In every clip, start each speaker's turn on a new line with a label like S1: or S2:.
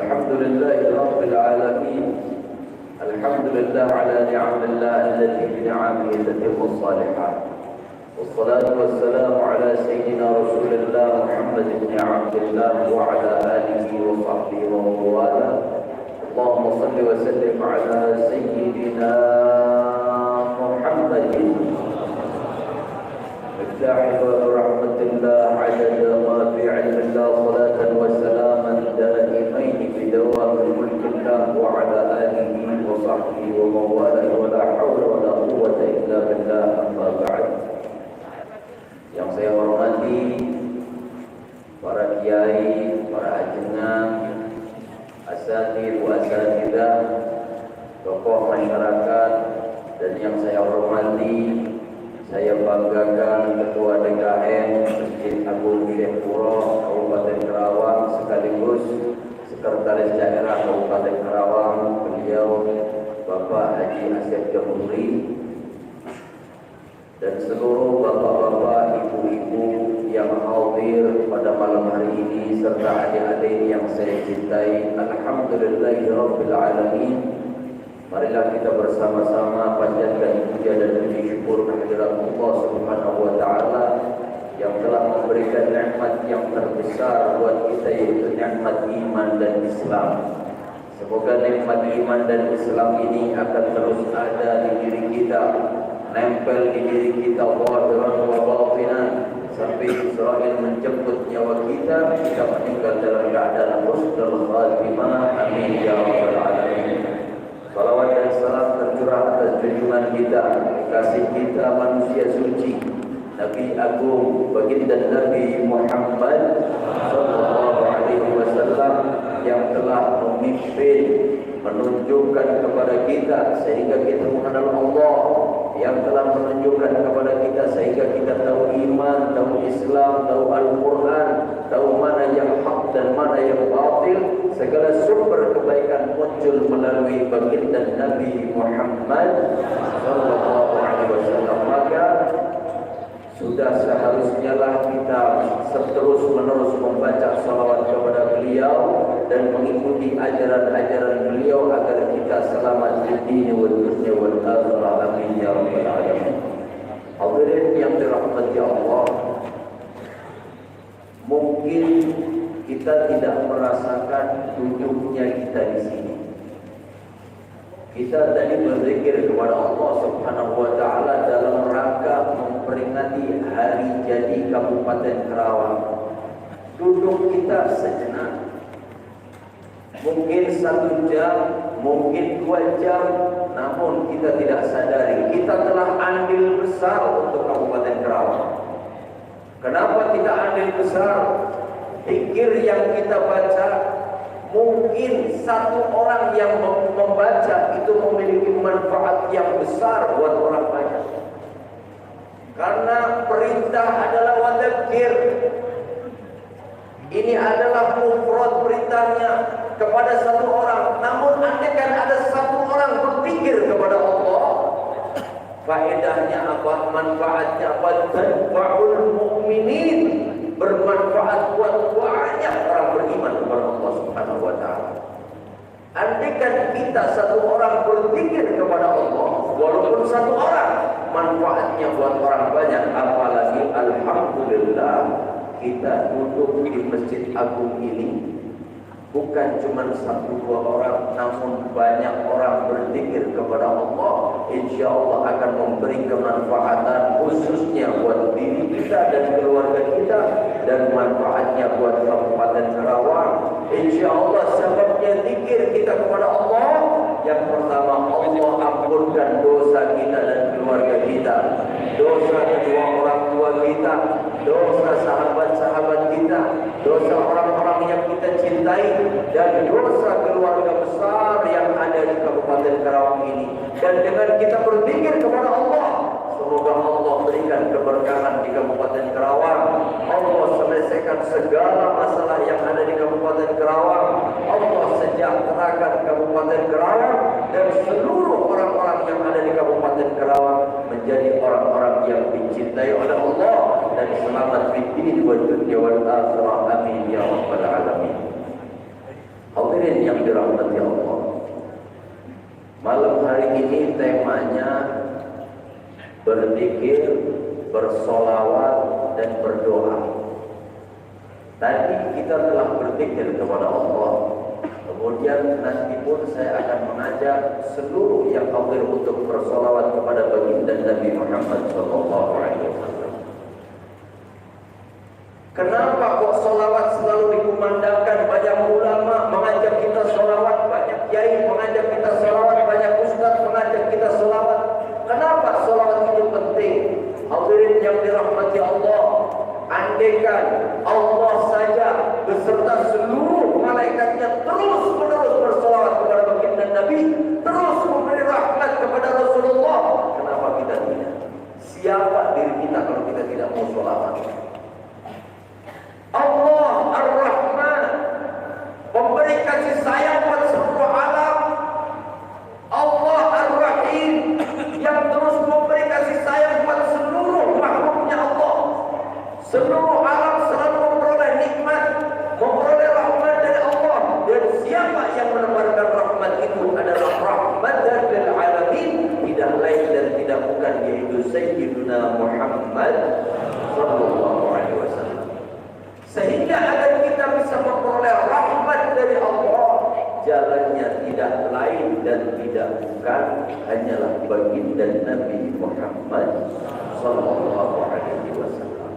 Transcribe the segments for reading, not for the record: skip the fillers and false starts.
S1: Alhamdulillah Rabbil Alamin. Alhamdulillah ala ni'amillah allati bin'amihi tatimmu shalihat. Wassalatu wassalamu ala sayyidina Rasulillah Muhammad ibn Abdullah wa ala alihi wa sahbihi wa mawala. Allahumma salli wa sallim ala sayyidina Muhammadin مفتاح رحمة الله عدد ما في علم الله صلاة وسلاما دائمين في دوام ملك الله وعلى آله وصحبه ومن والاه ولا حول ولا قوة إلا بالله أما بعد. Yang saya hormati para kiai, para ajengan, asatidz wa asatidzah, tokoh masyarakat, dan yang saya hormati, saya banggakan Ketua DKM Masjid Agung Syekh Puro Kabupaten Karawang sekaligus Sekretaris Daerah Kabupaten Karawang, beliau Bapak Haji Asep Jamhuri, dan seluruh bapak-bapak, ibu-ibu yang hadir pada malam hari ini serta adik-adik yang saya cintai. Alhamdulillahirabbil alamin. Marilah kita bersama-sama panjatkan puja dan puji syukur kehadirat Allah Subhanahu wa taala yang telah memberikan nikmat yang terbesar buat kita, yaitu nikmat iman dan Islam. Semoga nikmat iman dan Islam ini akan terus ada di diri kita, nempel di diri kita zahiran wa batinan sampai Israel menjemput nyawa kita meninggal dalam keadaan husnul khatimah. Amin ya rabbal alamin. Salawat dan salam tercurah atas junjungan kita, kasih kita, manusia suci, Nabi Agung, baginda Nabi Muhammad sallallahu alaihi wasallam yang telah memimpin, menunjukkan kepada kita sehingga kita mengenal Allah, yang telah menunjukkan kepada kita sehingga kita tahu iman, tahu Islam, tahu Al-Quran, tahu mana yang hak dan mana yang batil. Segala sumber kebaikan muncul melalui baginda Nabi Muhammad sallallahu alaihi wasallam. Maka sudah seharusnya lah kita terus-menerus membaca salawat kepada beliau dan mengikuti ajaran-ajaran beliau agar kita selamat di dunia wal dunya wal akhirah. Amin ya rabbal alamin. Hadirin yang dirahmati Allah, mungkin kita tidak merasakan duduknya kita di sini. Kita tadi berzikir kepada Allah Subhanahu wa taala dalam rangka memperingati hari jadi Kabupaten Karawang. Duduk kita sejenak, mungkin 1 jam, mungkin 2 jam, namun kita tidak sadari kita telah andil besar untuk Kabupaten Karawang. Kenapa tidak andil besar? Zikir yang kita baca, mungkin 1 orang yang membaca itu memiliki manfaat yang besar buat orang banyak. Karena perintah adalah wadzakir. Ini adalah mufrad perintahnya kepada 1 orang. Namun andaikan ada 1 orang berpikir kepada Allah, faedahnya apa? Manfaatnya apa? Tanfa'ul mu'minin, bermanfaat buat banyak orang beriman kepada Allah Subhanahu wa taala. Andaikan kita 1 orang berzikir kepada Allah, walaupun 1 orang, manfaatnya buat orang banyak. Apalagi alhamdulillah kita duduk di Masjid Agung ini bukan cuma 1-2 orang, namun banyak orang berzikir kepada Allah. Insya Allah akan memberi kemanfaatan khususnya buat diri kita dan keluarga kita, dan manfaatnya buat Kabupaten Karawang. Insya Allah sebabnya zikir kita kepada Allah, yang pertama Allah ampunkan dosa kita dan keluarga kita, dosa kedua orang tua kita, dosa sahabat-sahabat kita, dosa orang-orang yang kita cintai, dan dosa keluarga besar yang ada di Kabupaten Karawang ini. Dan dengan kita berzikir kepada Allah, semoga Allah berikan keberkahan di Kabupaten Karawang. Allah selesaikan segala masalah yang ada di Kabupaten Karawang. Allah sejahterakan Kabupaten Karawang, dan seluruh orang-orang yang ada di Kabupaten Karawang menjadi orang-orang yang dicintai oleh Allah dan selamat di dunia wal akhirah. Amin ya rabbal alamin. Hadirin ini temanya berzikir, bersolawat dan berdoa. Tadi kita telah berzikir kepada Allah. Kemudian nanti pun saya akan mengajak seluruh yang hadir untuk bersolawat kepada baginda Nabi Muhammad SAW. Kenapa kok solawat selalu dikumandangkan? Banyak ulama mengajak kita solawat, banyak kiai mengajak kita solawat, banyak ustaz mengajak kita solawat. Kenapa solawat itu penting? Hadirin yang dirahmati Allah, andaikan Allah saja beserta seluruh malaikatnya terus menerus bersolawat kepada baginda Nabi, terus memberi rahmat kepada Rasulullah, kenapa kita tidak? Siapa diri kita kalau kita tidak mau solawat? Allah Ar-Rahman, memberi kasih sayang pada seluruh alam. Allah Ar-Rahim, yang terus memberi kasih sayang pada seluruh makhluknya Allah. Seluruh alam selalu memperoleh nikmat, memperoleh rahmat dari Allah. Dan siapa yang menebarkan rahmat itu adalah rahmatan lil alamin, tidak lain dan tidak bukan yaitu Sayyiduna Muhammad sallallahu alaihi wasallam. Sehingga agar kita bisa memperoleh rahmat dari Allah, jalannya tidak lain dan tidak bukan hanyalah baginda Nabi Muhammad sallallahu alaihi wasallam.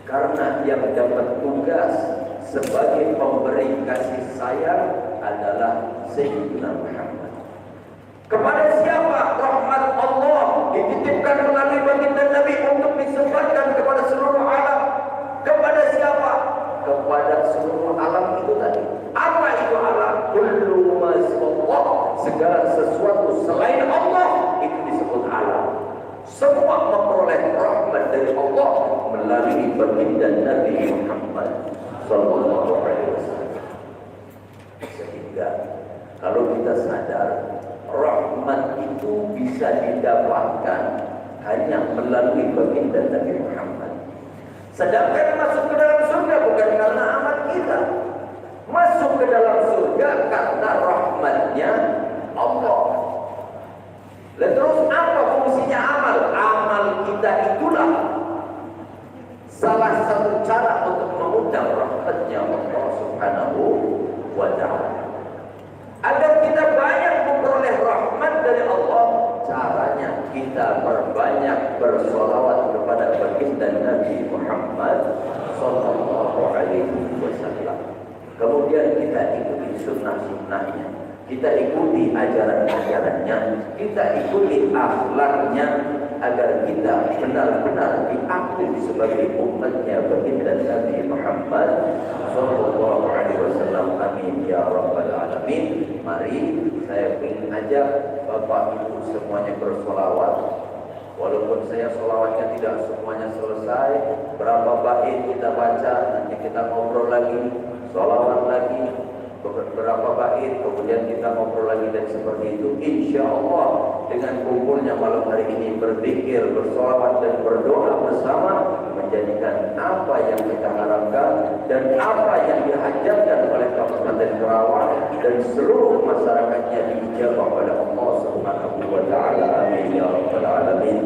S1: Karena yang dapat tugas sebagai pemberi kasih sayang adalah Sayyidina Muhammad. Kepada siapa rahmat Allah dititipkan melalui baginda Nabi untuk disebarkan kepada seluruh alam? Kepada siapa? Kepada seluruh alam itu tadi. Apa itu alam? Kullu ma siwallah, segala sesuatu selain Allah itu disebut alam. Semua memperoleh rahmat dari Allah melalui baginda Nabi Muhammad sallallahu alaihi wasallam. Sehingga kalau kita sadar rahmat itu bisa didapatkan hanya melalui baginda Nabi Muhammad. Sedangkan masuk ke dalam surga bukan karena amal kita. Masuk ke dalam surga karena rahmatnya Allah. Dan terus apa fungsinya amal? Amal kita itulah salah satu cara untuk mengundang rahmatnya Allah Subhanahu wa ta'ala. Agar kita banyak memperoleh rahmat dari Allah, caranya kita berbanyak bersolawat kepada baginda Nabi Muhammad sallallahu alaihi wasallam. Kemudian kita ikuti sunnah-sunnahnya, kita ikuti ajaran-ajarannya, kita ikuti akhlaknya, agar kita benar-benar diakui sebagai umatnya baginda Nabi Muhammad sallallahu alaihi wasallam. Amin ya rabbal alamin. Mari saya ingin ajak Bapak Ibu semuanya bersolawat. Walaupun saya solawatnya tidak semuanya selesai, berapa bait kita baca, nanti kita ngobrol lagi, solawat lagi, beberapa bait, kemudian kita ngobrol lagi, dan seperti itu. Insya Allah dengan kumpulnya malam hari ini berzikir, bersolawat dan berdoa bersama, menjadikan apa yang kita harapkan dan apa yang dihajatkan oleh Kabupaten Karawang dan seluruh masyarakatnya diijabah oleh Allah Subhanahu wa ta'ala. Amin ya rabbal alamin.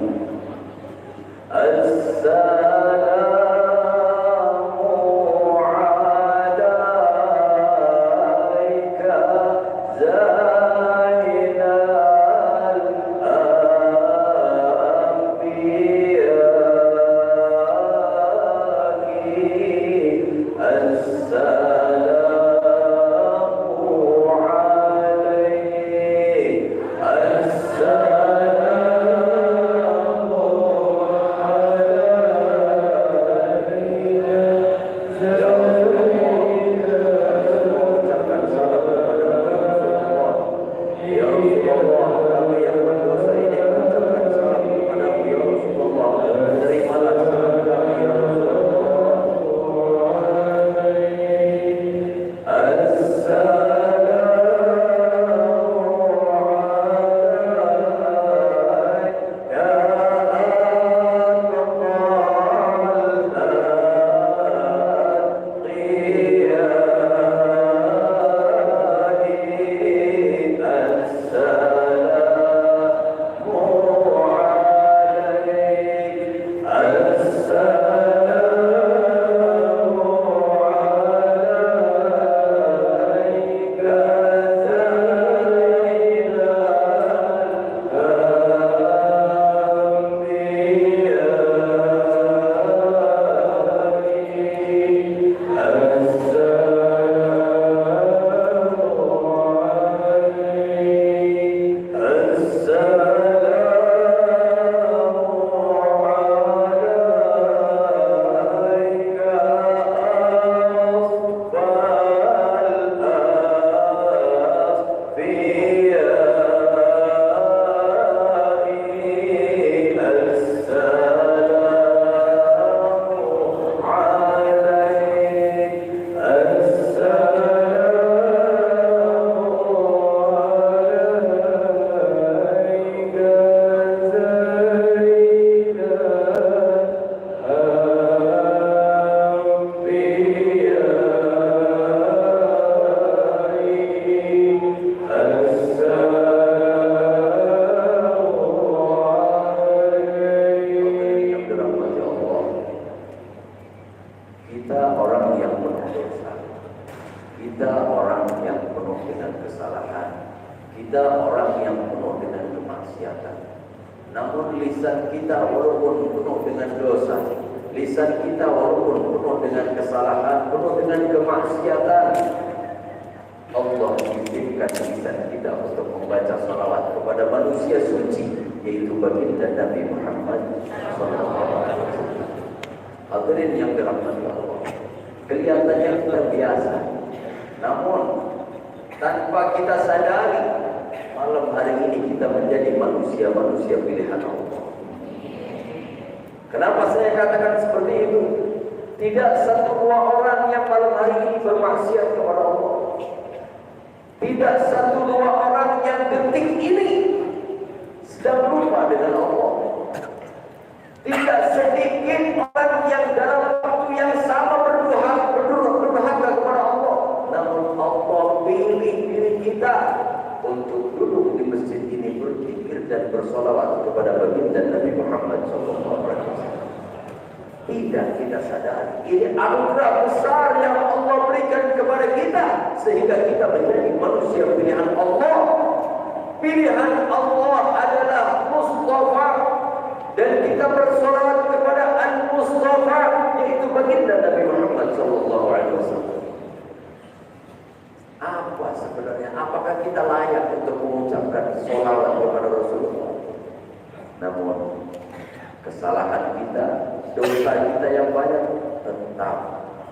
S1: Kita orang yang penuh dengan kesalahan, kita orang yang penuh dengan kemaksiatan. Namun lisan kita walaupun penuh dengan dosa, lisan kita walaupun penuh dengan kesalahan, penuh dengan kemaksiatan, Allah izinkan lisan kita untuk membaca salawat kepada manusia suci, yaitu baginda Nabi Muhammad SAW. Hadirin yang dirahmati Allah, kelihatannya kita biasa, namun tanpa kita sadari, malam hari ini kita menjadi manusia-manusia pilihan Allah. Kenapa saya katakan seperti itu? Tidak satu dua orang yang malam hari ini bermaksiat kepada Allah. Tidak satu dua orang yang detik ini sedang lupa dengan Allah. Tidak sedikit orang yang dalam waktu yang sama berduhaka kepada Allah. Namun Allah pilih diri kita untuk duduk di masjid ini berzikir dan bersolawat kepada baginda Nabi Muhammad SAW. Tidak kita sadari, ini anugerah besar yang Allah berikan kepada kita, sehingga kita menjadi manusia pilihan Allah. Pilihan Allah adalah Mustafa, dan kita bersolawat kepada Al-Mustafa, yaitu baginda Nabi Muhammad SAW. Apa sebenarnya? Apakah kita layak untuk mengucapkan solawat kepada Rasulullah? Namun kesalahan kita, dosa kita yang banyak, tetap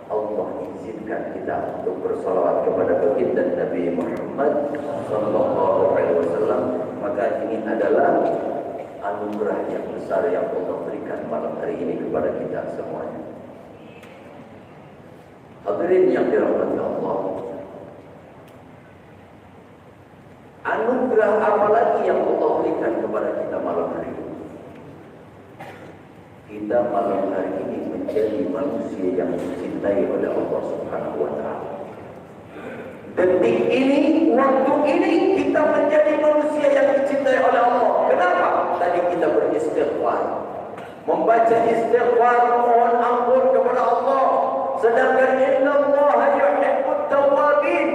S1: Allah izinkan kita untuk bersolawat kepada baginda Nabi Muhammad SAW. Maka ini adalah anugerah yang besar yang Allah berikan malam hari ini kepada kita semuanya. Hadirin yang dirahmati Allah, anugerah apa lagi yang Allah berikan kepada kita malam hari ini? Kita malam hari ini menjadi manusia yang dicintai oleh Allah Subhanahu wa Ta'ala. Detik ini, waktu ini kita menjadi manusia yang dicintai oleh Allah. Kenapa? Tadi kita beristighfar, membaca istighfar, memohon ampun kepada Allah. Sedangkan innallaha yuhibbut tawwabin.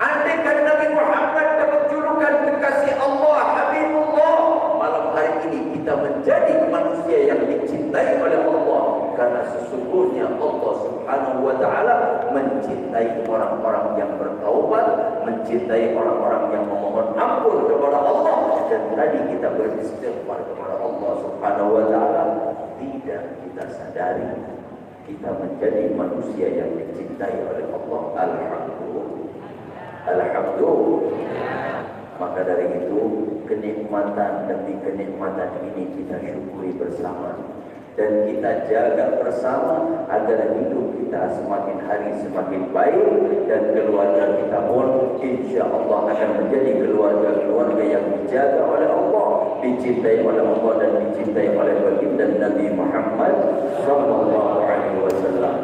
S1: Andaikan Nabi Muhammad dapat julukan kekasih Allah, Habibullah, malam hari ini kita menjadi manusia yang dicintai oleh Allah. Karena sesungguhnya Allah Subhanahu wa Ta'ala mencintai orang-orang yang bertaubat, mencintai orang-orang yang memohon ampun kepada Allah. Dan tadi kita beristighfar kepada Allah Subhanahu wa Ta'ala, tidak kita sadari kita menjadi manusia yang dicintai oleh Allah. Alhamdulillah. Maka dari itu, kenikmatan demi kenikmatan ini kita syukuri bersama, dan kita jaga bersama agar hidup kita semakin hari semakin baik, dan keluarga kita pun insya Allah akan menjadi keluarga yang dijaga oleh Allah, dicintai oleh Allah, dan dicintai oleh baginda Nabi Muhammad sallallahu alaihi wasallam.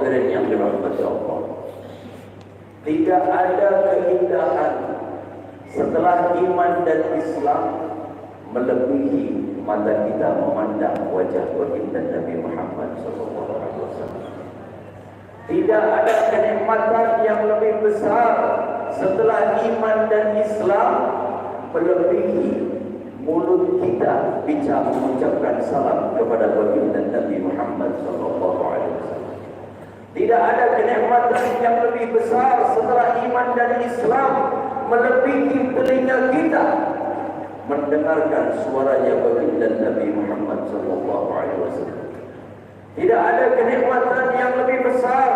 S1: Hadirin yang dirahmati Allah, tidak ada keindahan setelah iman dan Islam melebihi mata kita memandang wajah baginda Nabi Muhammad SAW. Tidak ada kenikmatan yang lebih besar setelah iman dan Islam melebihi mulut kita bisa mengucapkan salam kepada baginda Nabi Muhammad SAW. Tidak ada kenikmatan yang lebih besar setelah iman dan Islam melebihi telinga kita mendengarkan suaranya baginda Nabi Muhammad SAW. Tidak ada kenikmatan yang lebih besar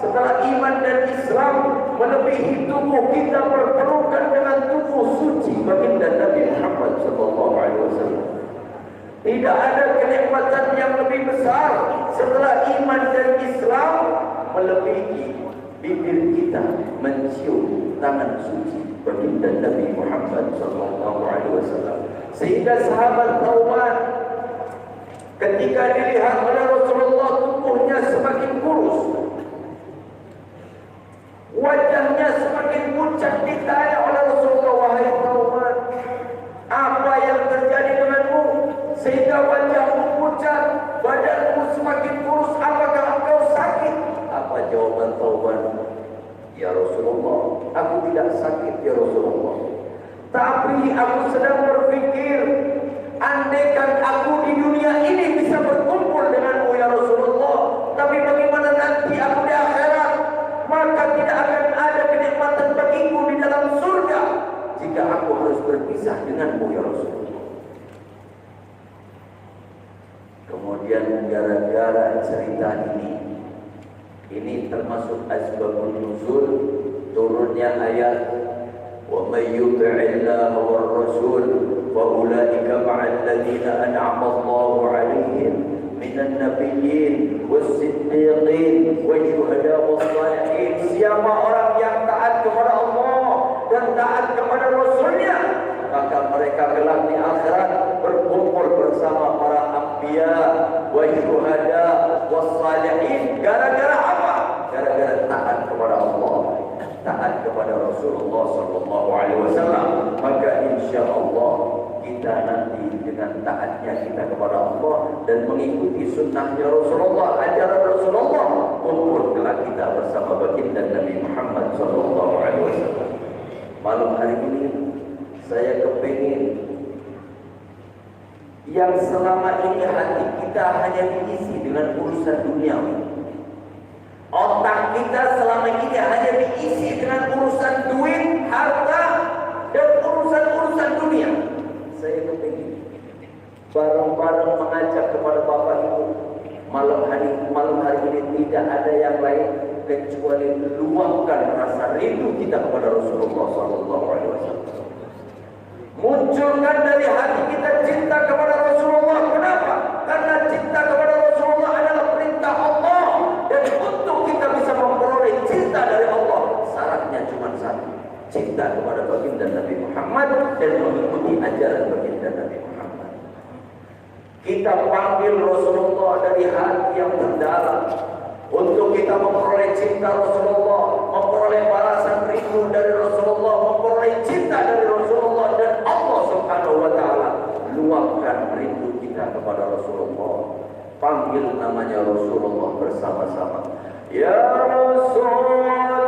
S1: setelah iman dan Islam melebihi tubuh kita berpelukan dengan tubuh suci baginda Nabi Muhammad SAW. Tidak ada kenikmatan yang lebih besar setelah iman dan Islam melebihi bibir kita mencium tangan suci baginda Nabi Muhammad SAW. Sehingga sahabat Thawban ketika dilihat oleh Rasulullah tubuhnya semakin kurus, wajahnya semakin pucat, ditanya oleh Rasulullah, wahai Thawban, apa yang terjadi denganmu sehingga wajahmu pucat, badanmu semakin kurus, apakah engkau sakit? Apa jawaban Thawban? Ya Rasulullah, aku tidak sakit ya Rasulullah, tapi aku sedang berpikir, andaikan aku di dunia ini bisa berkumpul denganmu ya Rasulullah, tapi bagaimana nanti aku di akhirat? Maka tidak akan ada kenikmatan bagiku di dalam surga jika aku harus berpisah denganmu ya Rasulullah. Kemudian gara-gara cerita ini termasuk asbabun nuzul turunnya ayat wa may yuti'illaha war rasul wa ulaika ma'al ladzina an'ama Allahu 'alaihim minan nabiyyin was-siddiqin wasyuhada was-shalihin. Siapa orang yang taat kepada Allah dan taat kepada Rasulnya, maka mereka kelak di akhirat berkumpul bersama para anbiya wasyuhada was-shalihin. Gara-gara apa? Gara-gara taat kepada Allah, taat kepada Rasulullah SAW. Maka insya Allah kita nanti dengan taatnya kita kepada Allah dan mengikuti sunnahnya Rasulullah, ajaran Rasulullah, kumpul kelak kita bersama baginda Nabi Muhammad SAW. Malam hari ini saya kepingin yang selama ini hati kita hanya diisi dengan urusan duniawi, otak kita selama ini hanya diisi dengan urusan duit, harta, dan urusan-urusan dunia. Saya kepingin bareng-bareng mengajak kepada Bapak Ibu malam hari ini tidak ada yang lain kecuali luapkan rasa rindu kita kepada Rasulullah SAW. Munculkan dari hati kita cinta kepada Rasulullah. Kenapa? Karena cinta kepada Rasulullah adalah perintah Allah, dan untuk kita bisa memperoleh cinta dari Allah, syaratnya cuma satu: cinta kepada baginda Nabi Muhammad dan mengikuti ajaran baginda Nabi Muhammad. Kita panggil Rasulullah dari hati yang terdalam untuk kita memperoleh cinta Rasulullah, memperoleh balasan rindu dari Rasulullah, memperoleh cinta dari Rasulullah, dan Allah Subhanahu wa taala luapkan rindu kita kepada Rasulullah. Panggil namanya Rasulullah bersama-sama. Ya Rasulullah,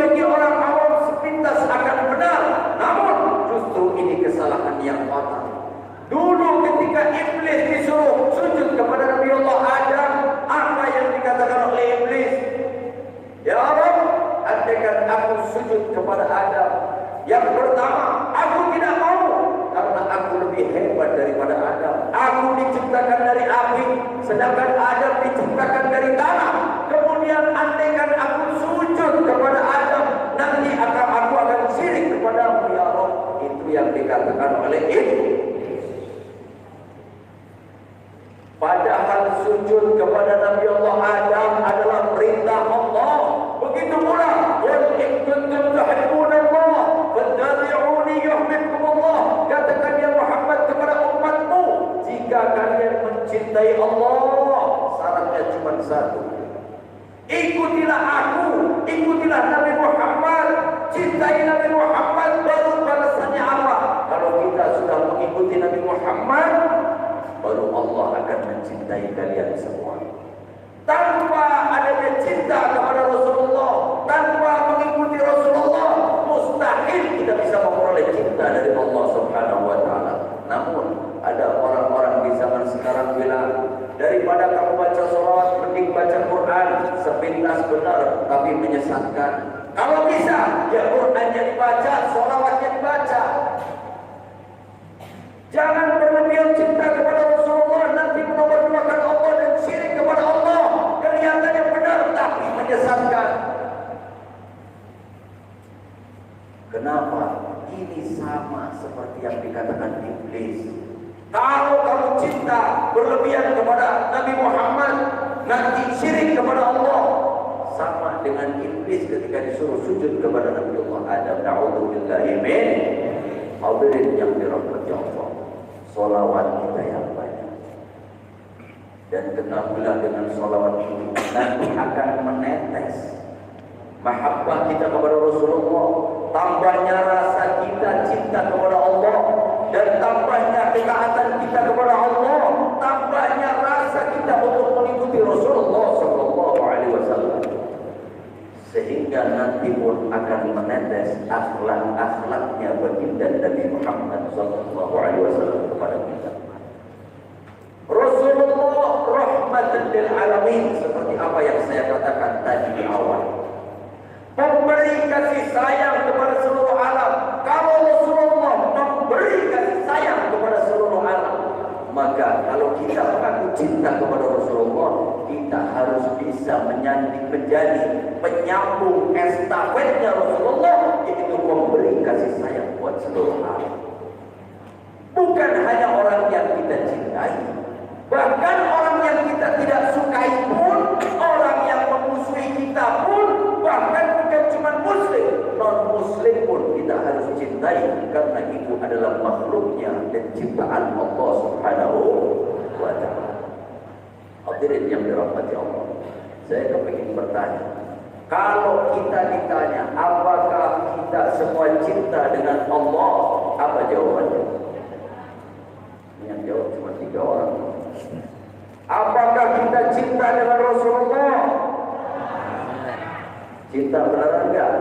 S1: bagi orang awam sepintas akan benar, namun justru ini kesalahan yang fatal. Dulu ketika iblis disuruh sujud kepada Nabi Allah Adam, apa yang dikatakan oleh iblis? Ya Rabb, andaikan aku sujud kepada Adam, yang pertama aku tidak mau, karena aku lebih hebat daripada Adam. Aku diciptakan dari api, sedangkan Adam diciptakan dari tanah. Kemudian andaikan aku sujud kepada Adam, nanti aku akan syirik kepadamu ya Rabb. Itu yang dikatakan oleh iblis. Padahal sujud kepada Nabi Allah Adam adalah perintah Allah. Begitu pula, "Qul in kuntum tuhibbunallah fattabi'uni yuhibbukumullah." Katakan ya Muhammad kepada umatmu, jika kalian mencintai Allah, syaratnya cuma satu. Ikutilah aku, ikutilah Nabi Muhammad, cintai Nabi Muhammad, baru balasannya apa? Kalau kita sudah mengikuti Nabi Muhammad, baru Allah akan mencintai kalian semua. Tanpa adanya cinta kepada Rasulullah, tanpa mengikuti Rasulullah, mustahil kita bisa memperoleh cinta dari Allah Subhanahu wa taala. Namun ada orang-orang di zaman sekarang bilang, daripada kamu baca sholawat, mending baca Quran. Sepintas benar tapi menyesatkan. Kalau bisa, ya Qurannya dibaca, sholawatnya dibaca. Jangan berlebihan cinta kepada Rasulullah, nanti menomorduakan Allah dan syirik kepada Allah. Kelihatannya benar tapi menyesatkan. Kenapa? Ini sama seperti yang dikatakan iblis. Kalau kamu cinta berlebihan kepada Nabi Muhammad, nanti syirik kepada Allah. Sama dengan iblis ketika disuruh sujud kepada Nabi Allah Adam. Na'udzubillahi min. Hadirin yang dirahmati Allah, sholawat kita yang banyak. Dan ketahuilah dengan sholawat ini nanti akan menetes mahabbah kita kepada Rasulullah, tambahnya rasa kita cinta kepada Allah, dan tambahnya ketaatan kita kepada Allah, tambahnya rasa kita untuk mengikuti Rasulullah Sallallahu Alaihi Wasallam, sehingga nanti pun akan menetes akhlak-akhlaknya baginda Nabi Muhammad Sallallahu Alaihi Wasallam kepada kita. Rasulullah rahmatan lil alamin, seperti apa yang saya katakan tadi di awal. Memberi kasih sayang kepada seluruh alam. Kalau Rasulullah memberi kasih sayang kepada seluruh alam, maka kalau kita mengaku cinta kepada Rasulullah, kita harus bisa menjadi penyambung estafetnya Rasulullah, yaitu memberi kasih sayang buat seluruh alam. Bukan hanya orang yang kita cintai, bahkan orang yang kita tidak sukai pun, orang yang memusuhi kita pun, bahkan bukan cuma muslim, non-muslim pun kita harus cintai, karena itu adalah makhluknya dan ciptaan Allah Subhanahu wa ta'ala. Hadirin yang dirahmati Allah, saya kepingin bertanya, kalau kita ditanya apakah kita semua cinta dengan Allah, apa jawabannya? Yang jawab cuma 3 orang. Apakah kita cinta dengan Rasulullah? Cinta beneran enggak?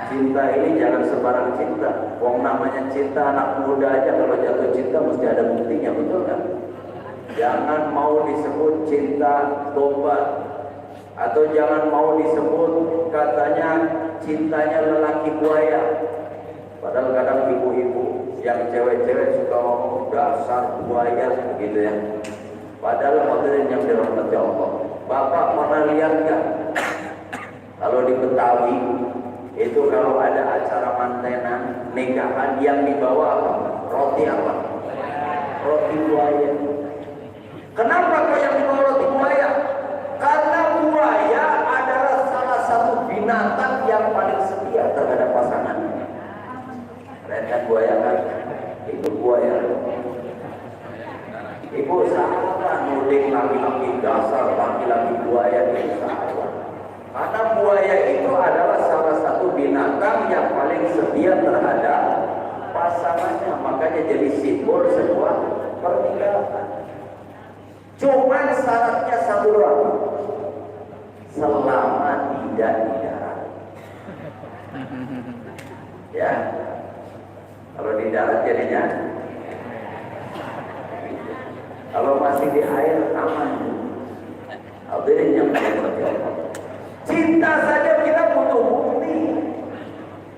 S1: Cinta ini jangan sembarang cinta. Wong namanya cinta anak muda aja kalau jatuh cinta mesti ada buktinya, betul kan? Jangan mau disebut cinta tobat, atau jangan mau disebut katanya cintanya lelaki buaya. Padahal kadang ibu-ibu yang cewek-cewek suka ngomong dasar buaya begitu ya. Padahal hadirin yang dirahmati Allah, Bapak pernah lihat enggak? Kalau di Betawi itu kalau ada acara mantenan, nikahan, yang dibawa apa? Roti apa? Roti buaya. Kenapa kok yang dibawa roti buaya? Karena buaya adalah salah satu binatang yang paling setia terhadap pasangannya. Keren kan buaya kan? Itu buaya. Ibu salah nuding laki-laki dasar, laki-laki buaya, itu salah. Karena buaya itu adalah salah satu binatang yang paling setia terhadap pasangannya, makanya jadi simbol sebuah pernikahan. Cuman syaratnya satu doang, selama tidak di darat. Ya, kalau di darat jadinya, kalau masih di air aman. Hadirin yang dirahmati Allah, cinta saja kita butuh bukti,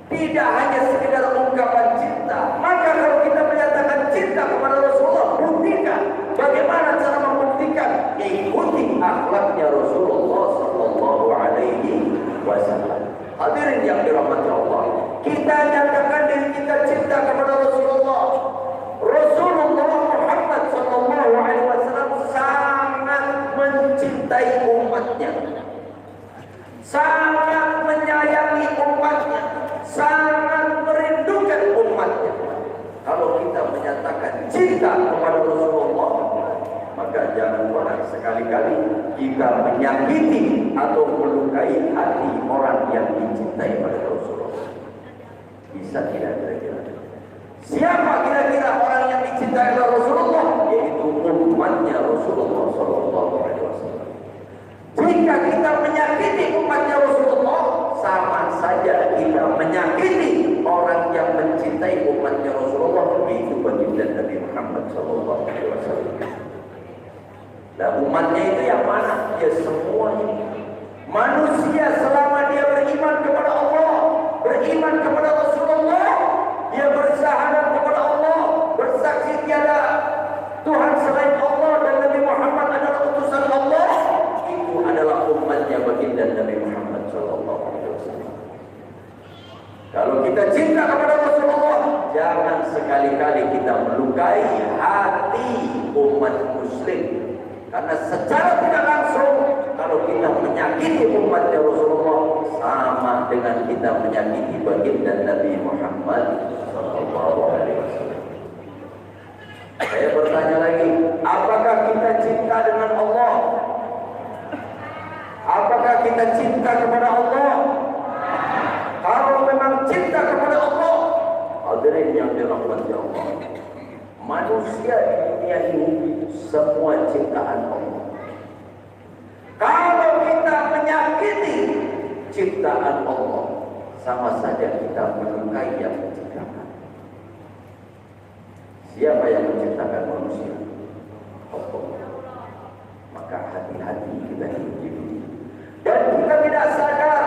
S1: tidak hanya sekedar ungkapan cinta. Maka kalau kita menyatakan cinta kepada Rasulullah, buktikan. Bagaimana cara membuktikan? Ikuti akhlaknya Rasulullah Sallallahu Alaihi Wasallam. Hadirin yang dirahmati Allah, kita nyatakan diri kita cinta kepada Rasulullah. Rasulullah Muhammad Sallallahu Alaihi Wasallam sangat mencintai umatnya, sangat menyayangi umatnya, sangat merindukan umatnya. Kalau kita menyatakan cinta kepada Rasulullah, maka jangan pernah sekali-kali jika menyakiti atau melukai hati orang yang dicintai oleh Rasulullah. Bisa tidak kira-kira? Siapa kira-kira orang yang dicintai oleh Rasulullah? Yaitu umatnya Rasulullah Sallallahu Alaihi Wasallam. Jika kita menyakiti umatnya Rasulullah, sama saja kita menyakiti orang yang mencintai umatnya Rasulullah, yaitu baginda Nabi Muhammad Sallallahu Alaihi Wasallam. Nah, umatnya itu yang mana? Ya semuanya. Manusia selama dia beriman kepada Allah, beriman kepada Rasulullah, dia bersyahadat kepada Allah, bersaksi tiada Tuhan selain Allah dan Nabi Muhammad adalah utusan Allah, itu adalah umatnya baginda Nabi Muhammad Sallallahu Alaihi Wasallam. Kalau kita cinta kepada Rasulullah, jangan sekali-kali kita melukai hati umat Muslim. Karena secara tidak langsung, kalau kita menyakiti umatnya Rasulullah, sama dengan kita menyakiti baginda Nabi Muhammad Sallallahu Alaihi Wasallam. Saya bertanya lagi, apakah kita cinta dengan Allah? Apakah kita cinta kepada Allah? Kalau memang cinta kepada Allah, hadirin yang dirahmati Allah, manusia di dunia ini semua ciptaan Allah. Kalau kita menyakiti ciptaan Allah, sama saja kita melukai yang menciptakan. Siapa yang menciptakan manusia? Allah. Maka hati-hati kita hidup di dunia. Dan kita tidak sadar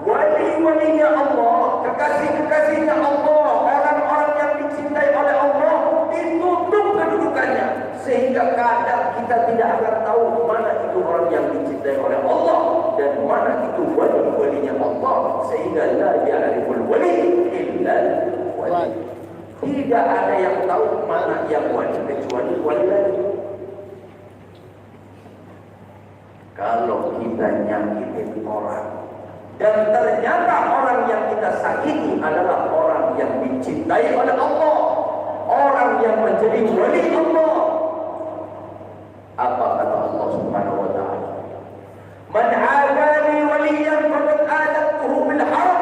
S1: wali-walinya Allah, kekasih-kekasihnya Allah, orang-orang yang dicintai oleh Allah, ditutup kedudukannya, sehingga kadang kita tidak akan tahu mana itu orang yang dicintai oleh Allah dan mana itu wali-walinya Allah, sehingga la ya'riful wali illa wali. Tidak ada yang tahu mana yang wali kecuali wali lagi. Kalau kita nyakitin orang dan ternyata orang yang kita sakiti adalah orang yang dicintai oleh Allah, orang yang menjadi wali Allah, apa kata Allah Subhanahu wa taala? Man 'adani waliyan faqad adantuhu bil harb.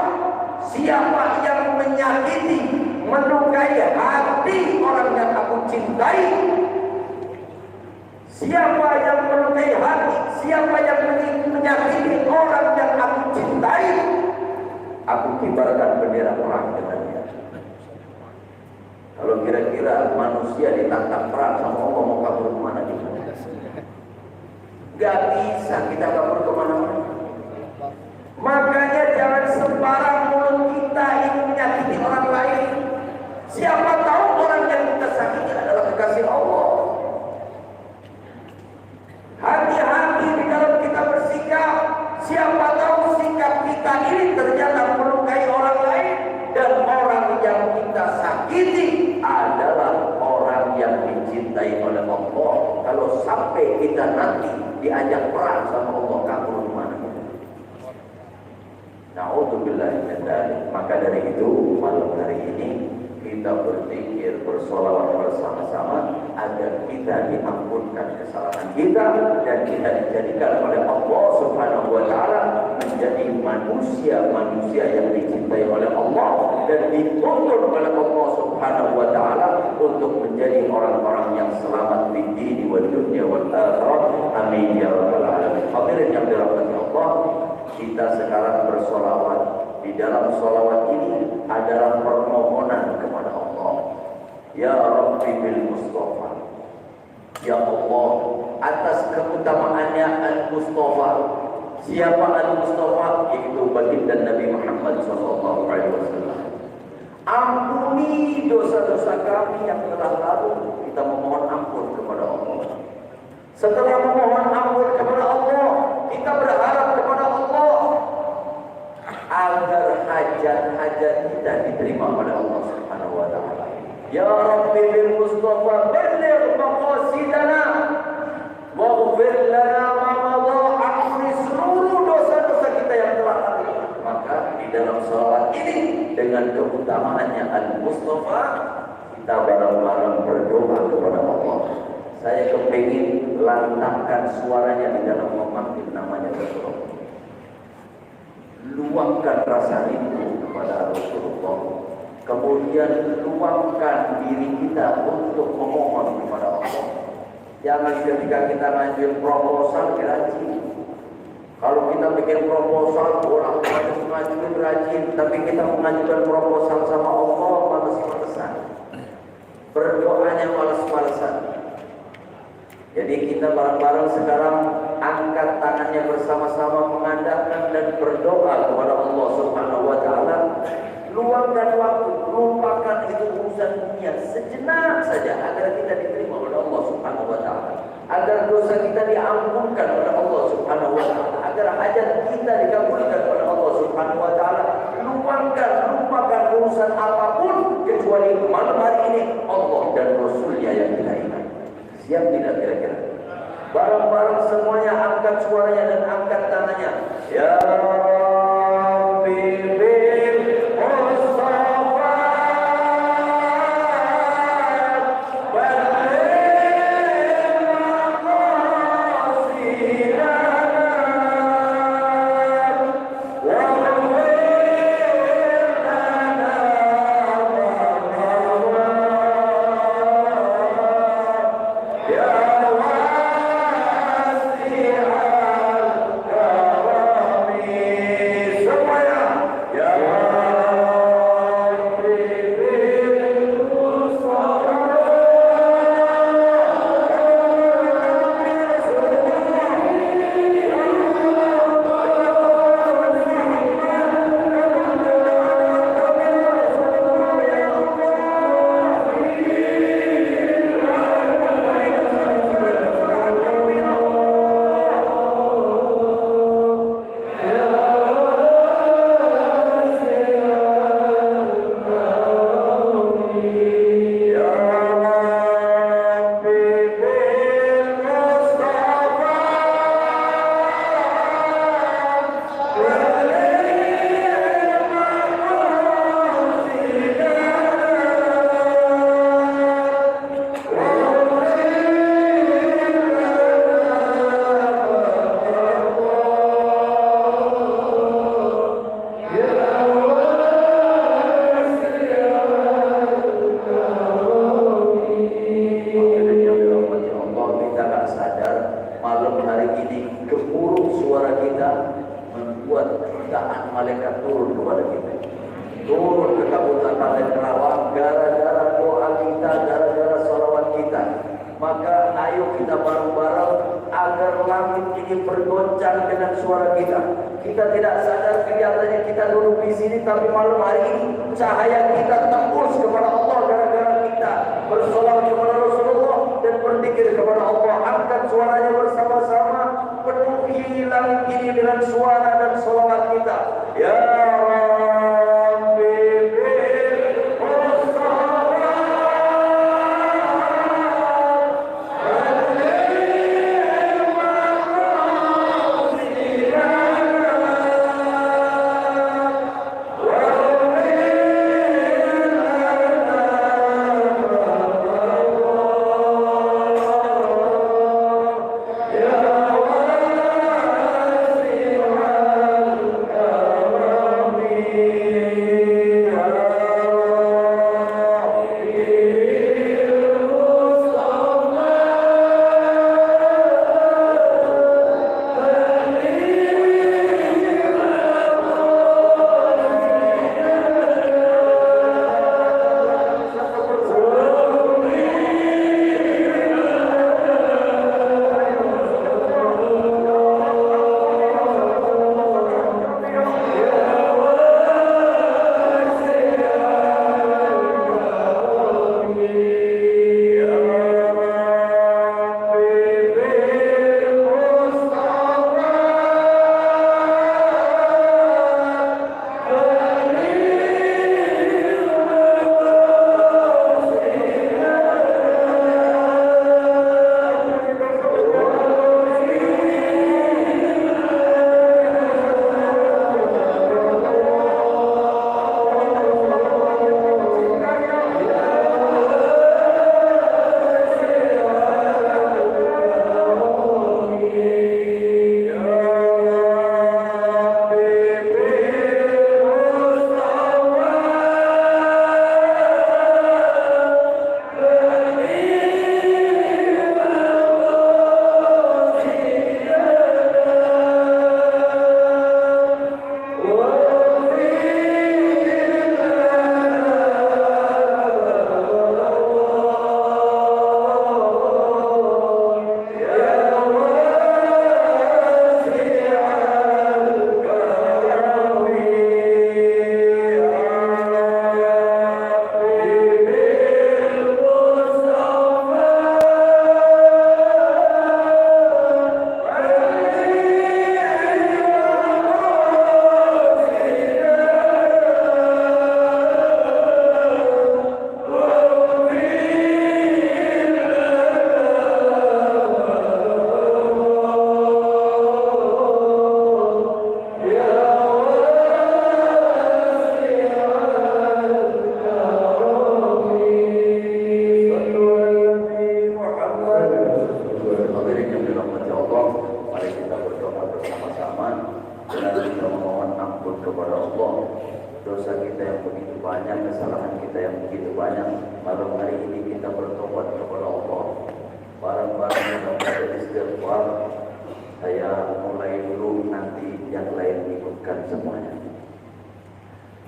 S1: Siapa yang menyakiti, melukai hati orang yang aku cintai, siapa yang melukai hati, siapa yang menyakiti orang yang aku cintai, aku kibarkan bendera perang dengannya. Kalau kira-kira manusia ditantang perang sama Allah, mau kabur kemana kita? Gak bisa kita kabur kemana-mana. Makanya jangan sembarang mulut kita ini menyakiti orang lain. Siapa tahu orang yang kita sakiti adalah kekasih Allah. Hati-hati di dalam kita bersikap. Siapa tahu sikap kita ini ternyata melukai orang lain, dan orang yang kita sakiti adalah orang yang dicintai oleh Allah. Kalau sampai kita nanti diajak perang sama Allah, kabur kemana? Na'udzubillah min dzalik. Maka dari itu malam hari ini kita berzikir, bersolawat bersama-sama agar kita diampunkan kesalahan kita dan kita dijadikan oleh Allah Subhanahu wa taala menjadi manusia-manusia yang dicintai oleh Allah dan dituntun oleh Allah Subhanahu wa taala untuk menjadi orang-orang yang selamat di dunia wal dunya wal akhirah. Amin ya rabbal alamin. Hadirin yang dirahmati Allah, kita sekarang bersolawat. Di dalam solawat ini adalah permohonan kepada Allah. Ya Rabbi bil Mustafa. Ya Allah, atas keutamaannya Al-Mustafa. Siapa Al-Mustafa? Yaitu baginda Nabi Muhammad SAW. Ampuni dosa-dosa kami yang telah lalu. Kita memohon ampun kepada Allah. Setelah memohon ampun kepada Allah, kita berharap kepada Allah agar hajat-hajat kita diterima oleh Allah Subhanahu wa taala. Ya Rabbi bil Mustafa balligh maqasidana waghfir lana ma madha, ampuni seluruh dosa-dosa kita yang telah lalu. Maka di dalam salawat ini dengan keutamaannya Al-Mustafa, kita bareng-bareng berdoa kepada Allah. Saya kepingin lantangkan suaranya di dalam memanggil namanya Rasulullah. Luangkan rasa rindu kepada Rasulullah. Kemudian luangkan diri kita untuk memohon kepada Allah. Jangan ketika kita ngajuin proposal rajin. Kalau kita bikin proposal, orang harus mengajukan rajin, tapi kita mengajukan proposal sama Allah malas-malasan. Berdoanya malas-malasan. Jadi kita bareng-bareng sekarang angkat tangannya bersama-sama mengandalkan dan berdoa kepada Allah Subhanahu wa taala. Luangkan waktu, lupakan itu urusan dunia sejenak saja agar kita diterima oleh Allah Subhanahu wa taala. Agar dosa kita diampunkan oleh Allah Subhanahu wa taala, agar hajat kita dikabulkan oleh Allah Subhanahu wa taala. Lupakan urusan apapun kecuali malam hari ini Allah dan Rasulnya yang kita ingat. Siap tidak kira-kira? Bareng-bareng semuanya angkat suaranya dan angkat tangannya. Ya Rabbi bil Mustafa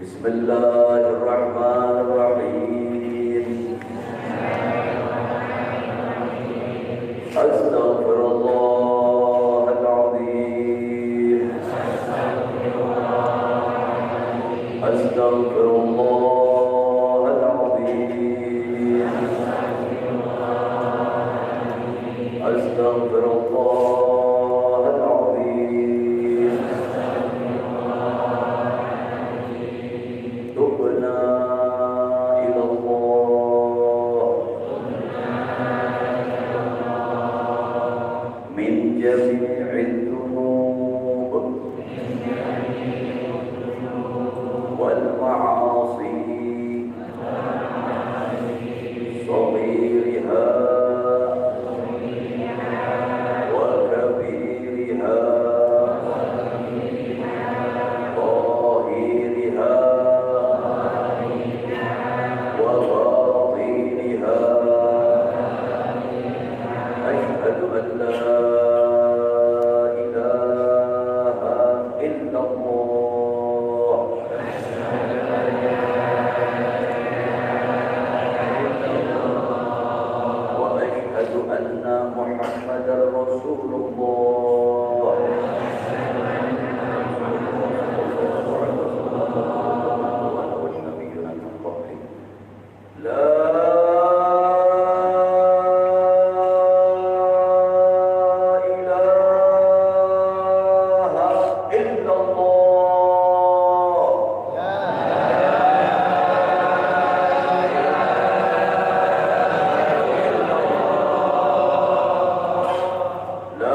S1: Bismillahirrahmanirrahim. Astaghfirullahaladzim. Astaghfirullahaladzim. Astaghfirullahaladzim. Tubna ilallah min jami'id dhunub wal ma'asi saghiriha wa kabiriha zahiriha wa batinha. Asyhadu an la ilaha illallah wa asyhadu anna Muhammadar Rasulullah. La ilaha illallah. La ilaha illallah. La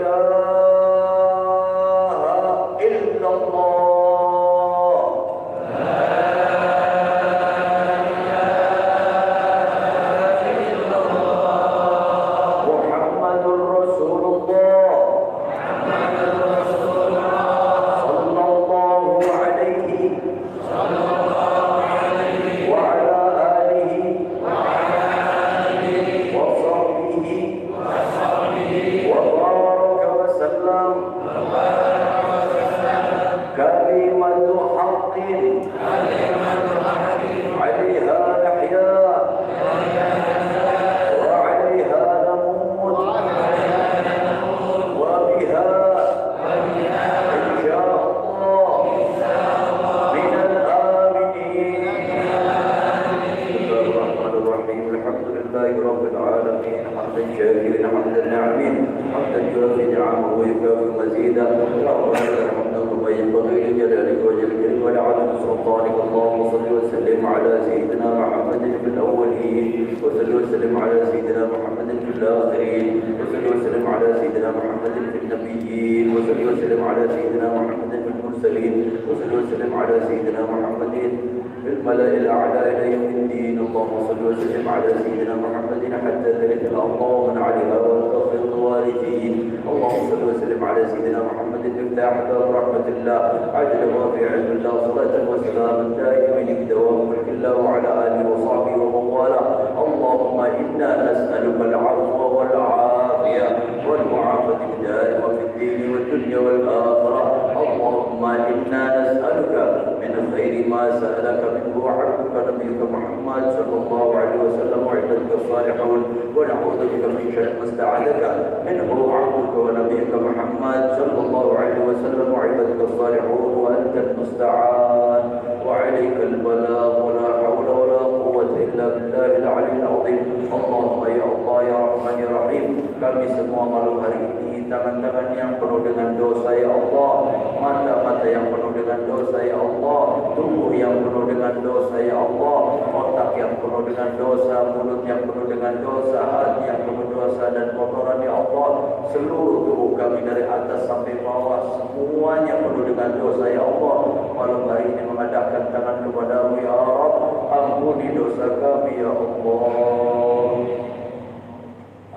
S1: ilaha illallah. Muhammadur Rasulullah sallallahu alaihi wa ala alihi wa sahbihi wa baraka wa sallam. Kalimatu haqqin 'alaiha nahya wa 'alaiha namut wa biha insyaallah minal aminin. Bismillahirrahmanirrahim. Alhamdulillahi rabbil alamin. Hamdan syakirin hamdan na'imin. Hamdan yuwafi ni'amahu wa yukafi mazidah. Allahumma ينبغي لجلالك وجلالك ولعظم سلطانك. اللهم صل وسلم على سيدنا محمد في الاولين وصل وسلم على سيدنا محمد في الاخرين وصل وسلم على سيدنا محمد في النبيين وصل وسلم على سيدنا محمد في المرسلين وصل وسلم على سيدنا محمد في الملأ الأعلى إلى يوم الدين. اللهم صل وسلم على سيدنا محمد حتى ترث الأرض ومن عليها وتغفر الوارثين. اللهم صل وسلم على سيدنا محمد مفتاح باب رحمة الله عدل ما في علم الله صلاة وسلاما دائمين بدوام ملك الله وعلى آله وصحبه ومن والاه. اللهم إنا نسألك العفو والعافية والمعافاة الدائمة في الدين والدنيا والآخرة. اللهم إنا نسألك من خير ما سألك منه عبدك نبيك محمد صلى الله عليه وسلم وعبادك الصالحون، ونعوذ بك من شر ما استعاذك منه عبدك ونبيك محمد صلى الله عليه وسلم وعبادك الصالحون، وأنت المستعان وعليك البلاغ ولا حول ولا قوة إلا بالله العلي العظيم. اللهم يا الله ya Rahman ya Rahim, kami semua malam hari ini tangan-tangan yang penuh dengan dosa ya Allah, mata-mata yang penuh dengan dosa ya Allah, tubuh yang penuh dengan dosa ya Allah, otak yang penuh dengan dosa, mulut yang penuh dengan dosa, hati yang penuh dosa dan kotoran ya Allah. Seluruh tubuh kami dari atas sampai bawah semuanya penuh dengan dosa ya Allah. Malam hari ini mengadakan tangan kepadamu ya Rabb, ampuni dosa kami ya Allah.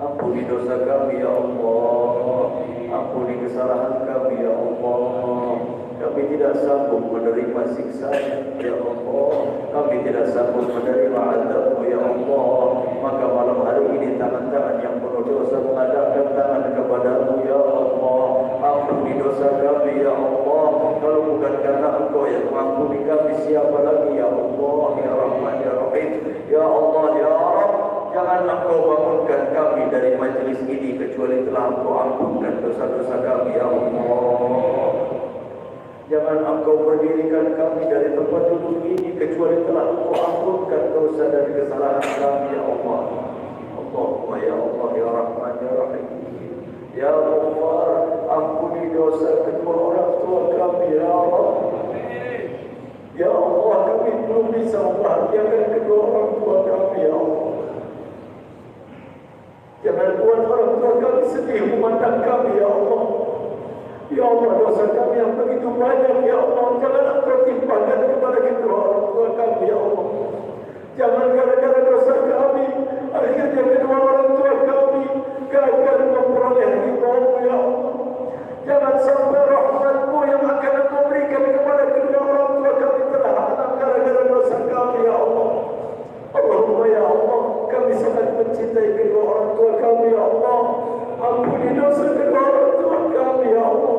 S1: Ampuni dosa kami ya Allah, ampuni kesalahan kami ya Allah. Kami tidak sanggup menerima siksaan ya Allah, kami tidak sanggup menerima azab-Mu ya Allah. Maka malam hari ini tangan-tangan yang penuh dosa mengadakan tangan kepadamu ya Allah. Ampuni dosa kami ya Allah. Kalau bukan karena Engkau yang mengampuni kami, siapa lagi ya Allah ya Rahman ya Rahim. Ya Allah ya Rabb, jangan Engkau bangunkan kami dari majlis ini kecuali telah Engkau ampunkan dosa-dosa kami ya Allah. Jangan Engkau berdirikan kami dari tempat duduk ini kecuali telah Engkau ampunkan dosa dan kesalahan kami ya Allah. Allahumma ya Allah ya Rahman ya Rahim. Ya Allah, ampuni dosa kedua orang tua kami ya Allah. Ya Allah, kami belum bisa membahagiakan kedua orang tua kami ya Allah. Jangan buat orang tua kami sedih memandang kami ya Allah. Ya Allah, dosa kami yang begitu banyak ya Allah, jangan Engkau timpakan kepada kedua orang tua kami ya Allah. Jangan gara-gara dosa kami akhirnya kedua orang tua kami gagal memperoleh ridha-Mu ya Allah. Jangan sampai rahmat-Mu yang akan Engkau berikan kepada kedua orang tua kami terhalang gara-gara dosa kami ya Allah. Allahumma ya Allah, kami sangat mencintai kedua orang tua kami ya Allah. Ampuni dosa kedua orang tua kami ya Allah.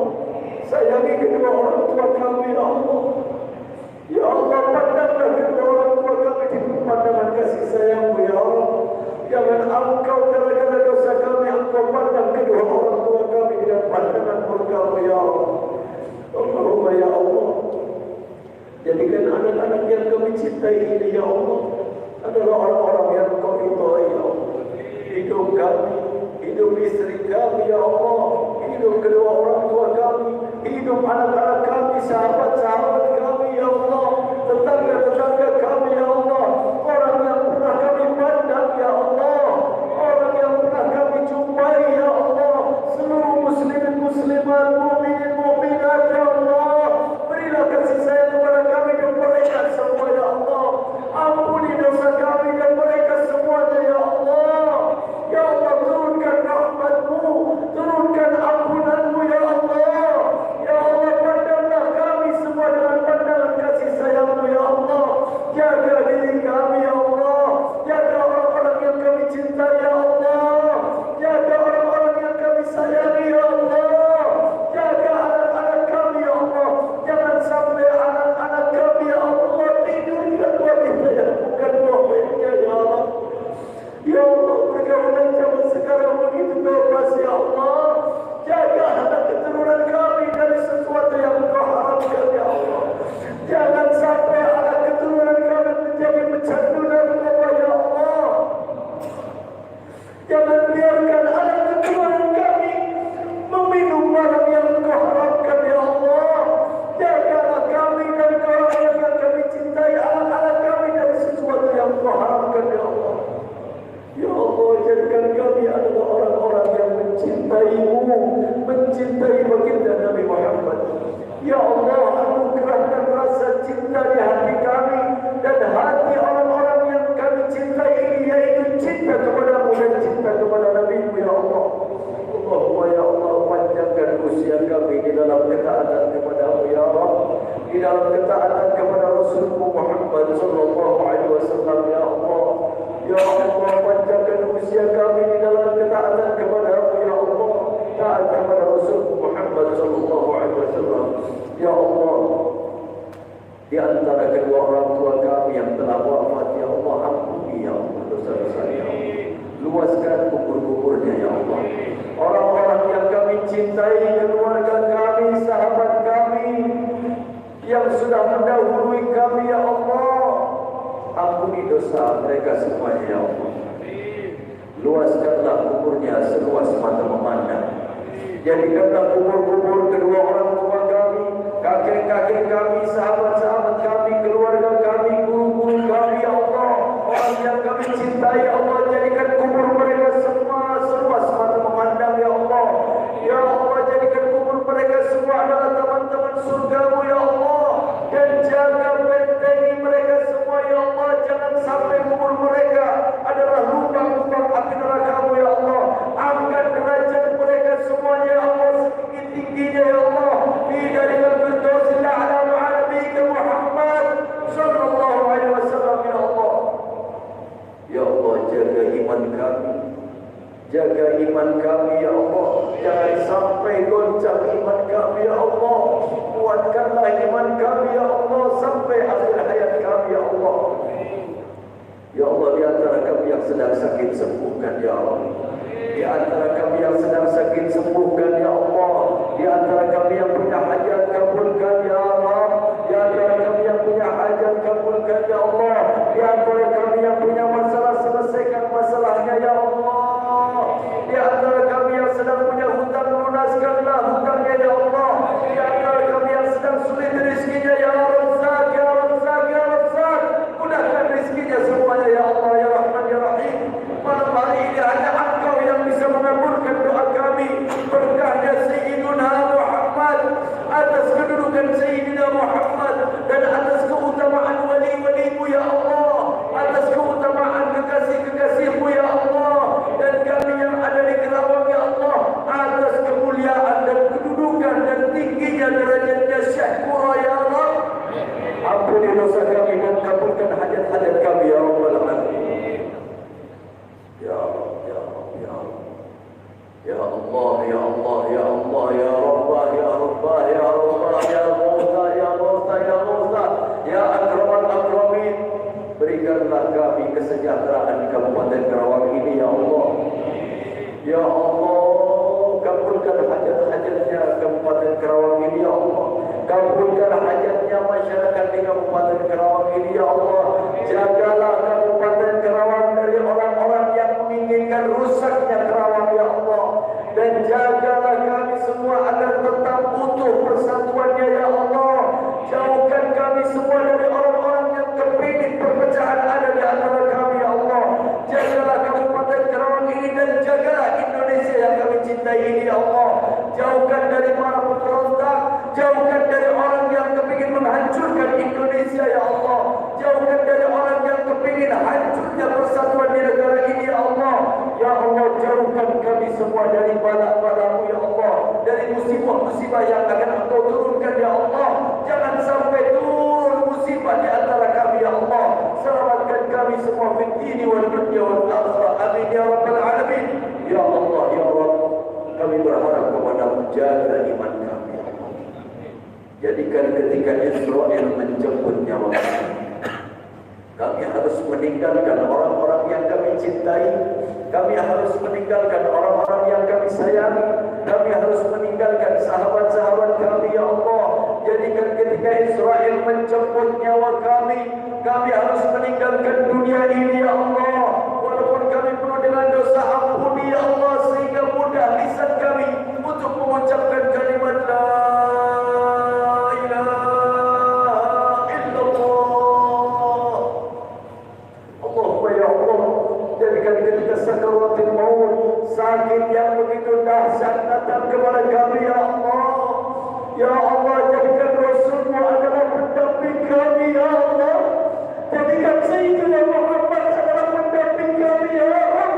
S1: Sayangi kedua orang tua kami ya Allah. Ya Allah, pandanglah kedua orang tua kami dengan pandangan kasih sayang-Mu ya Allah. Jangan Engkau gara-gara dosa kami Engkau pandang kedua orang tua kami dengan pandangan murka-Mu ya Allah. Allahumma ya Allah, jadikan anak-anak yang kami cintai ini ya Allah adalah orang-orang yang Engkau ridhai ya Allah. Hidup kami, hidup istri kami ya Allah, hidup kedua orang tua kami, hidup anak-anak kami, sahabat-sahabat kami ya Allah, tetangga-tetangga kami ya Allah, orang yang pernah kami pandang ya Allah, orang yang pernah kami jumpai ya Allah, seluruh muslimin muslimat, mukminin mukminat ya Allah. Berilah kasih sayang kepada kami dan mereka semua ya Allah. Ampuni dosa kami dan mereka semuanya ya Allah. Ya Allah, turunkan rahmat-Mu, turunkan ampunan-Mu ya Allah. Ya Allah, pandanglah kami semua dengan dalam ketaatan kepada Rasulullah Muhammad sallallahu alaihi wasallam. Ya Allah, ya Allah, panjangkan usia kami di dalam ketaatan kepada-Mu. Ya Allah, taat kepada Rasulullah Muhammad sallallahu alaihi wasallam. Ya Allah, di antara kedua orang tua kami yang telah wafat, ya Allah, ampuni ya Allah dosa-dosa ya Allah. Luaskan kubur-kuburnya ya Allah. Orang-orang yang kami cintai, keluarga kami, sahabat kami yang sudah mendahului kami ya Allah, ampuni dosa mereka semuanya ya Allah. Luaskanlah kuburnya seluas mata memandang. Jadikanlah kubur-kubur kedua orang tua kami, kakek-kakek kami, sahabat-sahabat kami, keluarga kami, guru-guru kami ya Allah, orang yang kami cintai ya Allah, jadikan kubur mereka semua seluas mata memandang ya Allah. Ya Allah, jadikan kubur mereka semua adalah teman-teman surga-Mu ya Allah, dan jaga bentengi mereka semua ya Allah. Jangan sampai kubur mereka adalah lubang-lubang api neraka-Mu ya Allah. Angkat derajat mereka semuanya ya Allah setinggi-tingginya ya Allah, di dalam firdausil a'la ma'a nabiyyika Muhammad sallallahu alaihi wasallam ya Allah. Ya Allah, jaga iman kami, jaga iman kami ya Allah. Jangan sampai goncang iman kami ya Allah. Kuatkanlah iman kami ya Allah sampai akhir hayat kami ya Allah. Ya Allah, di antara kami yang sedang sakit, sembuhkan ya Allah. Di antara kami yang sedang sakit, sembuhkan ya Allah. Di antara kami yang punya hajat, kabulkan ya Allah. Di antara kami yang punya hajat, kabulkan ya Allah. Di antara kami yang punya masalah, selesaikan masalahnya ya Allah. Di antara kami yang sedang punya hutang, lunaskanlah hutangnya ya Allah. Di antara kami yang sedang sulit rezekinya ya Razzaq, ya Razzaq, ya Razzaq, mudahkan rezekinya semuanya ya Allah, ya Rahman, ya Rahim. Malam hari ini hanya Engkau yang bisa mengabulkan doa kami. Berkahnya Sayyidina Muhammad, atas kedudukan Sayyidina Muhammad, dan atas keutamaan wali-wali-Mu ya Allah, atas keutamaan kekasih-kekasih-Mu ya Allah, dan kami yang ada di Kerawang ya Allah, atas kemuliaan dan kedudukan dan tingginya derajatnya Syekh Qura ya Allah. Ampuni dosa kami dan kabulkan hajat-hajat kami ya Rabbal Alamin. Ya Allah, ya Allah, ya Allah. Ya Allah, ya Allah, ya Allah, ya Rabbah, ya Rabbah, ya Rabbah, ya Musa, ya Musa, ya Musa, ya Akraman Akramin. Berikanlah kami kesejahteraan di Kabupaten Kerawang ini ya Allah. Ya Allah, kabulkan hajat-hajatnya Kabupaten Kerawang ini ya Allah. Kabulkan hajatnya masyarakat di Kabupaten Kerawang ini ya Allah. Jagalah Kabupaten Kerawang dari orang-orang yang menginginkan rusaknya Kerawang ya Allah. Dan jagalah kami semua agar tetap utuh persatuannya ya Allah. Jauhkan kami semua dari orang-orang yang kepingin perpecahan ada di antara kami ya Allah. Jagalah Kabupaten Kerawang ini dan jagalah Indonesia yang kami cintai ini ya Allah. Jauhkan dari para pemberontak, jauhkan dari orang yang kepingin menghancurkan Indonesia ya Allah. Jauhkan dari orang yang kepingin hancurnya persatuan di negara ini ya Allah. Ya Allah, jauhkan kami semua dari bala-bala-Mu ya Allah, dari musibah-musibah yang akan Engkau turunkan ya Allah. Jangan sampai turun musibah di antara kami ya Allah. Selamatkan kami semua fid dini wal dunya wal akhirah. Amin ya rabbal alamin. Ya Allah, ya Rabb, kami berharap kepada-Mu, jaga iman kami ya Allah. Jadikan ketika Israel menjemput nyawa kami harus meninggalkan orang-orang yang kami cintai. Kami harus meninggalkan orang-orang yang kami sayangi. Kami harus meninggalkan sahabat-sahabat kami ya Allah. Jadikan ketika Israel menjemput nyawa kami harus meninggalkan dunia ini ya Allah. Walaupun kami penuh dengan dosa, ampuni ya Allah, sehingga mudah lisan kami untuk mengucapkan kalimat la ilaha illallah. Allahumma ya Allah, jadikan ketika sakaratul maut, sakit yang begitu dahsyat datang kepada kami ya Allah. Ya Allah, jadikan Rasul-Mu adalah pendamping kami ya Allah. Jadikan Sayyidina Muhammad adalah pendamping kami ya Allah.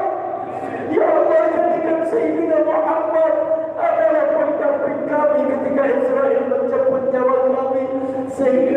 S1: Ya Allah, jadikan Sayyidina Muhammad adalah pendamping kami ketika Israel menjemput nyawa kami, sehingga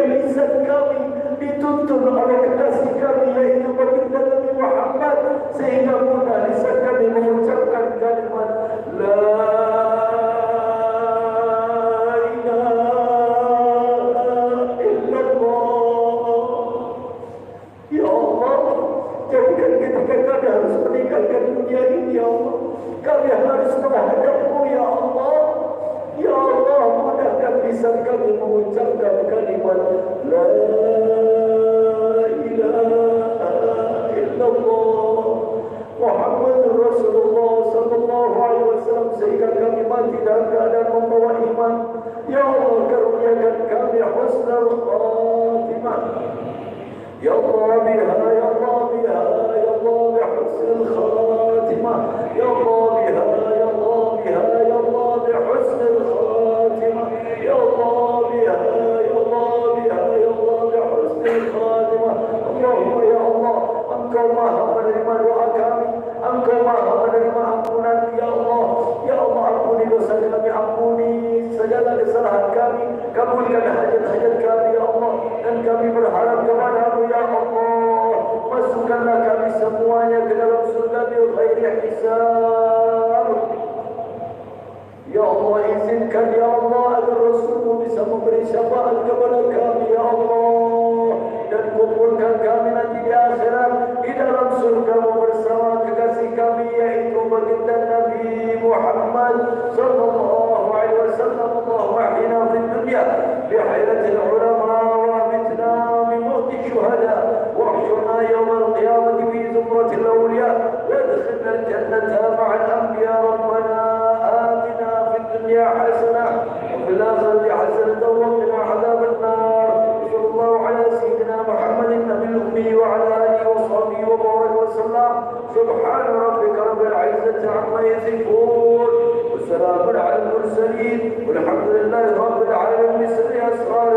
S1: يا الله بها يا الله بها يا الله بحسن الخاتمة يا الله بها يا الله بها يا الله بحسن الخاتمة يا الله بها يا الله بها يا الله بحسن الخاتمة اللهم يا الله Engkau maha menerima doa kami, Engkau maha menerima ampunan ya Allah. Ya Allah, ampuni dosa kami, ampuni segala kesalahan kami, kabulkan hajat-hajat kami ya Allah, dan kami berharap kepada-Mu ya Allah, masukkanlah kami semuanya ke dalam surga bil ghairi hisab. Ya Allah, izinkan ya Allah agar Rasul-Mu bisa memberi syafaat kepada kami ya Allah, dan kumpulkan kami nanti di akhirat di dalam surga-Mu bersama kekasih kami yaitu baginda Nabi Muhammad sallallahu alaihi wasallam. Allahumma ahyina fid dunya bi hayratil ulama wa amitna bi mauti syuhada wa ahshurna yawm al-qiyamati fi zumratil awliya wa adkhilna al-jannata ma'al anbiya. Rabbana atina fid dunya hasanah wa fil akhirati hasanah wa qina adhaban nar. Sallallahu ala sayyidina Muhammadin nabiyil ummi wa ala alihi wa sahbihi wa barik wa sallam. Subhana rabbika rabbil izzati amma yasifun wa salamun ala al-mursalin walhamdulillahi rabbil alamin. Bismi asrar